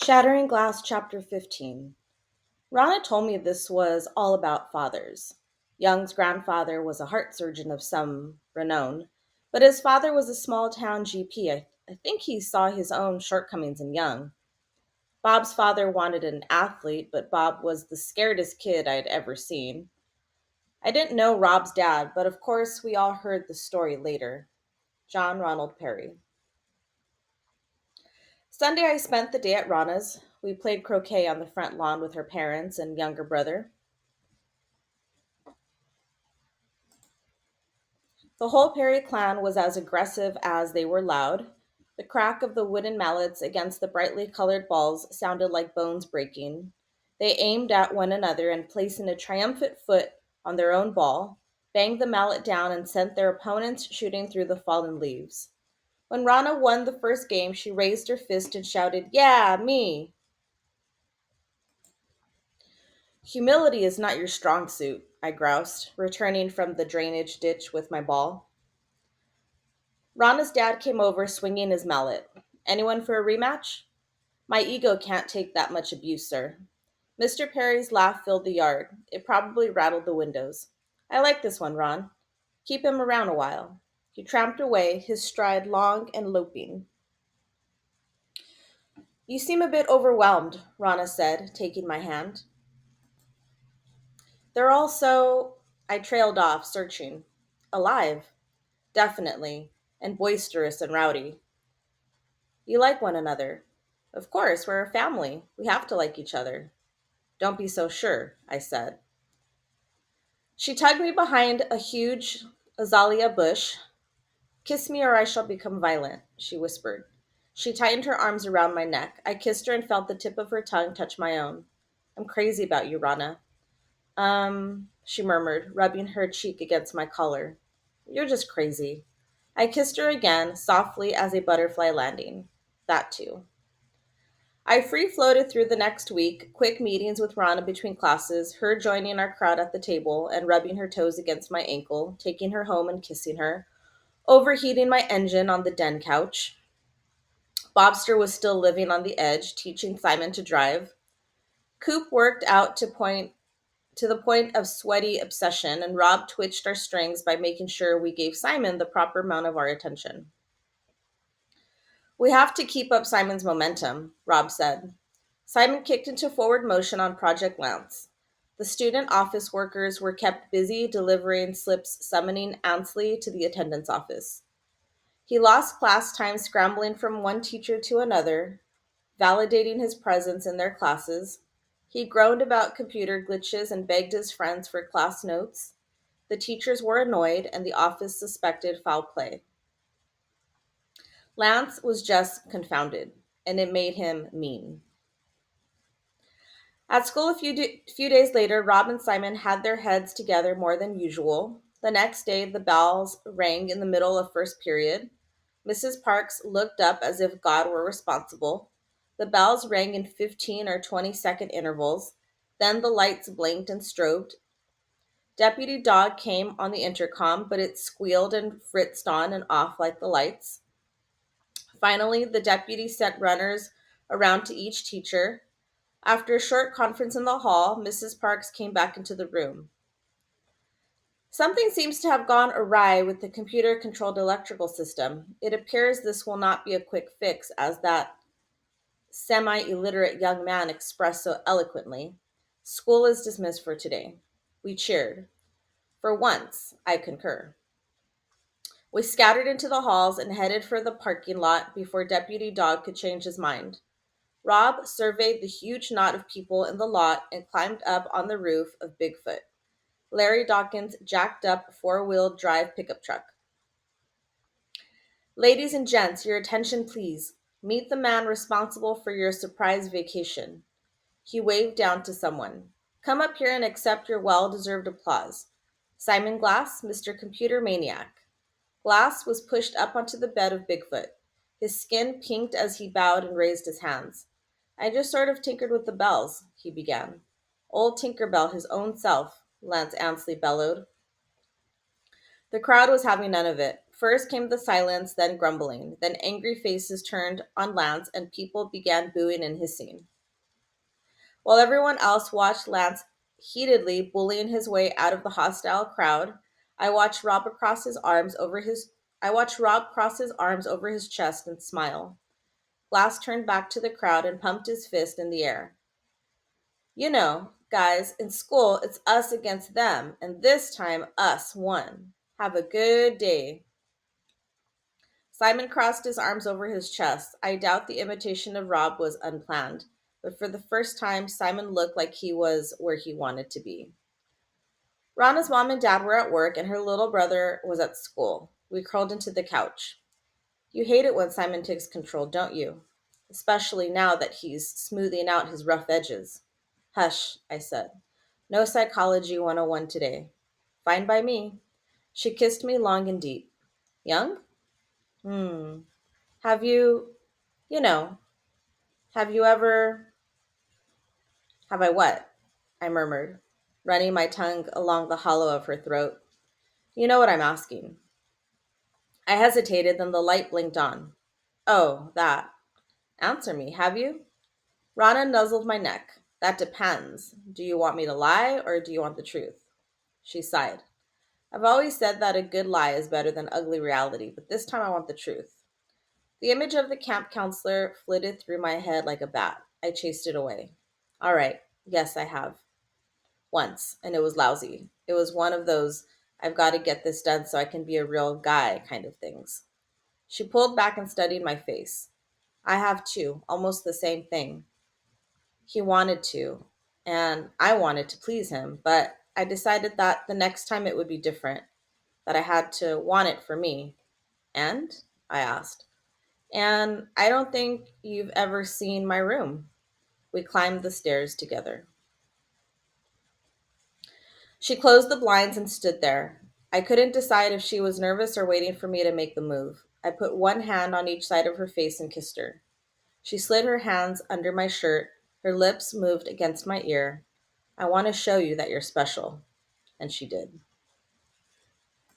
Shattering Glass Chapter 15. Rana told me this was all about fathers. Young's grandfather was a heart surgeon of some renown, but his father was a small town GP. I think he saw his own shortcomings in Young. Bob's father wanted an athlete, but Bob was the scaredest kid I'd ever seen. I didn't know Rob's dad, but of course we all heard the story later. John Ronald Perry. Sunday, I spent the day at Rana's. We played croquet on the front lawn with her parents and younger brother. The whole Perry clan was as aggressive as they were loud. The crack of the wooden mallets against the brightly colored balls sounded like bones breaking. They aimed at one another and, placing a triumphant foot on their own ball, banged the mallet down and sent their opponents shooting through the fallen leaves. When Rana won the first game, she raised her fist and shouted, "Yeah, me!" "Humility is not your strong suit," I groused, returning from the drainage ditch with my ball. Rana's dad came over swinging his mallet. "Anyone for a rematch?" "My ego can't take that much abuse, sir." Mr. Perry's laugh filled the yard. It probably rattled the windows. "I like this one, Ron. Keep him around a while." He tramped away, his stride long and loping. "You seem a bit overwhelmed," Rana said, taking my hand. "They're all so—" I trailed off, searching. "Alive." "Definitely. And boisterous and rowdy." "You like one another?" "Of course, we're a family. We have to like each other." "Don't be so sure," I said. She tugged me behind a huge azalea bush. "Kiss me or I shall become violent," she whispered. She tightened her arms around my neck. I kissed her and felt the tip of her tongue touch my own. "I'm crazy about you, Rana." She murmured, rubbing her cheek against my collar. "You're just crazy." I kissed her again, softly as a butterfly landing. That too. I free floated through the next week, quick meetings with Rana between classes, her joining our crowd at the table and rubbing her toes against my ankle, taking her home and kissing her, overheating my engine on the den couch. Bobster was still living on the edge, teaching Simon to drive. Coop worked out to the point of sweaty obsession, and Rob twitched our strings by making sure we gave Simon the proper amount of our attention. "We have to keep up Simon's momentum," Rob said. Simon kicked into forward motion on Project Lance. The student office workers were kept busy delivering slips summoning Ansley to the attendance office. He lost class time scrambling from one teacher to another, validating his presence in their classes. He groaned about computer glitches and begged his friends for class notes. The teachers were annoyed, and the office suspected foul play. Lance was just confounded, and it made him mean. At school few days later, Rob and Simon had their heads together more than usual. The next day, the bells rang in the middle of first period. Mrs. Parks looked up as if God were responsible. The bells rang in 15 or 20-second intervals. Then the lights blinked and strobed. Deputy Dog came on the intercom, but it squealed and fritzed on and off like the lights. Finally, the deputy sent runners around to each teacher. After a short conference in the hall, Mrs. Parks came back into the room. "Something seems to have gone awry with the computer-controlled electrical system. It appears this will not be a quick fix, as that semi-illiterate young man expressed so eloquently. School is dismissed for today." We cheered. For once, I concur. We scattered into the halls and headed for the parking lot before Deputy Dog could change his mind. Rob surveyed the huge knot of people in the lot and climbed up on the roof of Bigfoot. Larry Dawkins jacked up a four-wheel drive pickup truck. "Ladies and gents, your attention please. Meet the man responsible for your surprise vacation." He waved down to someone. "Come up here and accept your well-deserved applause. Simon Glass, Mr. Computer Maniac." Glass was pushed up onto the bed of Bigfoot. His skin pinked as he bowed and raised his hands. "I just sort of tinkered with the bells," he began. "Old Tinkerbell, his own self," Lance Ansley bellowed. The crowd was having none of it. First came the silence, then grumbling, then angry faces turned on Lance, and people began booing and hissing. While everyone else watched Lance heatedly bullying his way out of the hostile crowd, I watched Rob cross his arms over his I watched Rob cross his arms over his chest and smile. Glass turned back to the crowd and pumped his fist in the air. You know, guys, in school it's us against them, and this time us won. Have a good day. Simon crossed his arms over his chest. I doubt the imitation of Rob was unplanned, but for the first time, Simon looked like he was where he wanted to be. Rana's mom and dad were at work, and her little brother was at school. We curled into the couch. You hate it when Simon takes control, don't you? Especially now that he's smoothing out his rough edges. Hush, I said. No psychology 101 today. Fine by me. She kissed me long and deep. Young? Hmm. Have you, you know, have you ever, have I what? I murmured, running my tongue along the hollow of her throat. You know what I'm asking. I hesitated, then the light blinked on. Oh, that. Answer me, have you? Rana nuzzled my neck. That depends. Do you want me to lie or do you want the truth? She sighed. I've always said that a good lie is better than ugly reality, but this time I want the truth. The image of the camp counselor flitted through my head like a bat. I chased it away. All right, yes, I have. Once, and it was lousy. It was one of those I've got to get this done so I can be a real guy kind of things. She pulled back and studied my face. I have too, almost the same thing. He wanted to, and I wanted to please him, but I decided that the next time it would be different, that I had to want it for me. And? I asked. And I don't think you've ever seen my room. We climbed the stairs together. She closed the blinds and stood there. I couldn't decide if she was nervous or waiting for me to make the move. I put one hand on each side of her face and kissed her. She slid her hands under my shirt. Her lips moved against my ear. I want to show you that you're special. And she did.